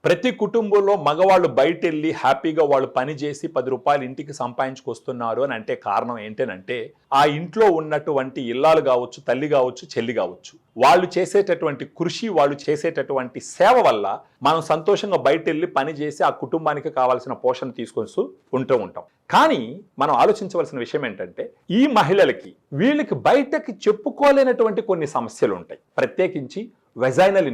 ప్రతి కుటుంబంలో మగవాళ్ళు బయటెళ్ళి హ్యాపీగా వాళ్ళు పని చేసి 10 రూపాయలు ఇంటికి సంపాదించుకొస్తున్నారు అని అంటే కారణం ఏంటనంటే ఆ ఇంట్లో ఉన్నటువంటి ఇల్లాలు కావచ్చు, తల్లి కావచ్చు, చెల్లి కావచ్చు, వాళ్ళు చేసేటటువంటి కృషి, వాళ్ళు చేసేటటువంటి సేవ వల్ల మనం సంతోషంగా బయటెళ్ళి పని చేసి ఆ కుటుంబానికి కావాల్సిన పోషణ తీసుకొస్తూ ఉంటాం. కానీ మనం ఆలోచించవలసిన విషయం ఏంటంటే ఈ మహిళలకి వీళ్ళకి బయటకి చెప్పుకోలేనటువంటి కొన్ని సమస్యలు ఉంటాయి. ప్రత్యేకించి వెజైనల్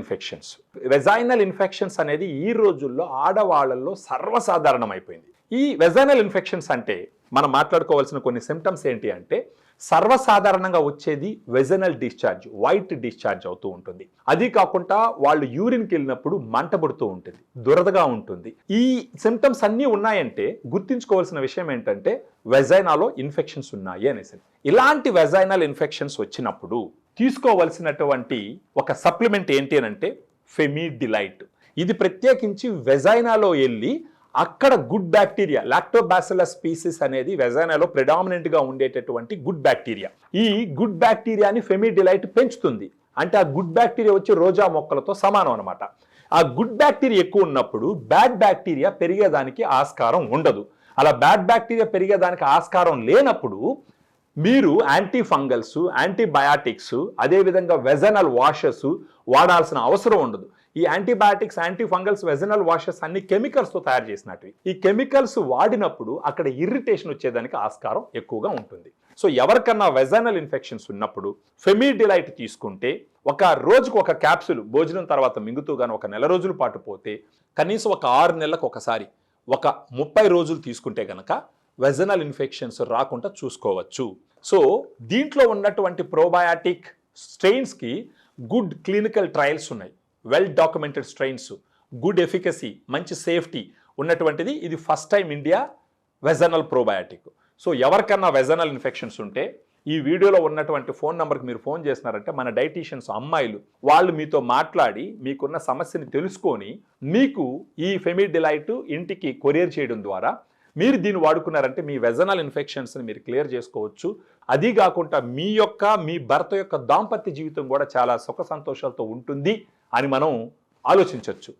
ఇన్ఫెక్షన్స్ అనేది ఈ రోజుల్లో ఆడవాళ్ళల్లో సర్వసాధారణం అయిపోయింది. ఈ వెజైనల్ ఇన్ఫెక్షన్స్ అంటే మనం మాట్లాడుకోవాల్సిన కొన్ని సిమ్టమ్స్ ఏంటి అంటే సర్వసాధారణంగా వచ్చేది వెజైనల్ డిశ్చార్జ్, వైట్ డిశ్చార్జ్ అవుతూ ఉంటుంది. అది కాకుండా వాళ్ళు యూరిన్కి వెళ్ళినప్పుడు మంట పుడుతూ ఉంటుంది, దురదగా ఉంటుంది. ఈ సిమ్టమ్స్ అన్నీ ఉన్నాయంటే గుర్తుంచుకోవాల్సిన విషయం ఏంటంటే వెజైనాలో ఇన్ఫెక్షన్స్ ఉన్నాయి అనేసి. ఇలాంటి వెజైనల్ ఇన్ఫెక్షన్స్ వచ్చినప్పుడు తీసుకోవలసినటువంటి ఒక సప్లిమెంట్ ఏంటి అంటే ఫెమిడిలైట్. ఇది ప్రత్యేకించి వెజైనాలో వెళ్ళి అక్కడ గుడ్ బ్యాక్టీరియా, లాక్టోబాసిల్లస్ స్పీసీస్ అనేది వెజైనాలో ప్రెడామినెంట్గా ఉండేటటువంటి గుడ్ బ్యాక్టీరియా. ఈ గుడ్ బ్యాక్టీరియాని ఫెమిడిలైట్ పెంచుతుంది. అంటే ఆ గుడ్ బ్యాక్టీరియా వచ్చి రోజా మొక్కలతో సమానం అనమాట. ఆ గుడ్ బ్యాక్టీరియా ఎక్కువ ఉన్నప్పుడు బ్యాడ్ బ్యాక్టీరియా పెరిగేదానికి ఆస్కారం ఉండదు. అలా బ్యాడ్ బ్యాక్టీరియా పెరిగేదానికి ఆస్కారం లేనప్పుడు మీరు యాంటీ ఫంగల్స్, యాంటీబయాటిక్స్, అదేవిధంగా వెజనల్ వాషెస్ వాడాల్సిన అవసరం ఉండదు. ఈ antibiotics, anti fungals, vaginal washes అన్ని కెమికల్స్తో తయారు చేసినట్టు. ఈ కెమికల్స్ వాడినప్పుడు అక్కడ ఇరిటేషన్ వచ్చేదానికి ఆస్కారం ఎక్కువగా ఉంటుంది. సో ఎవరికన్నా వెజనల్ ఇన్ఫెక్షన్స్ ఉన్నప్పుడు ఫెమిడిలైట్ తీసుకుంటే ఒక రోజుకు ఒక క్యాప్సూల్ భోజనం తర్వాత మింగుతూ గాను ఒక నెల రోజుల పాటు పోతే కనీసం ఒక 6 నెలలకు ఒకసారి ఒక 30 రోజులు తీసుకుంటే గనక వెజనల్ ఇన్ఫెక్షన్స్ రాకుండా చూసుకోవచ్చు. సో దీంట్లో ఉన్నటువంటి ప్రోబయాటిక్ స్ట్రెయిన్స్కి గుడ్ క్లినికల్ ట్రయల్స్ ఉన్నాయి, well documented strains, good efficacy, మంచి సేఫ్టీ ఉన్నటువంటిది. ఇది first time India vaginal probiotic. So ఎవరికన్నా వెజనల్ ఇన్ఫెక్షన్స్ ఉంటే ఈ వీడియోలో ఉన్నటువంటి ఫోన్ నెంబర్కి మీరు ఫోన్ చేసినారంటే మన డైటీషియన్స్ అమ్మాయిలు వాళ్ళు మీతో మాట్లాడి మీకున్న సమస్యని తెలుసుకొని మీకు ఈ ఫెమిడిలైట్ ఇంటికి కొరియర్ చేయడం ద్వారా మీరు దీన్ని వాడుకున్నారంటే మీ వెజనల్ ఇన్ఫెక్షన్స్ని మీరు క్లియర్ చేసుకోవచ్చు. అది కాకుండా మీ భర్త యొక్క దాంపత్య జీవితం కూడా చాలా సుఖ సంతోషాలతో ఉంటుంది అని మనం ఆలోచించవచ్చు.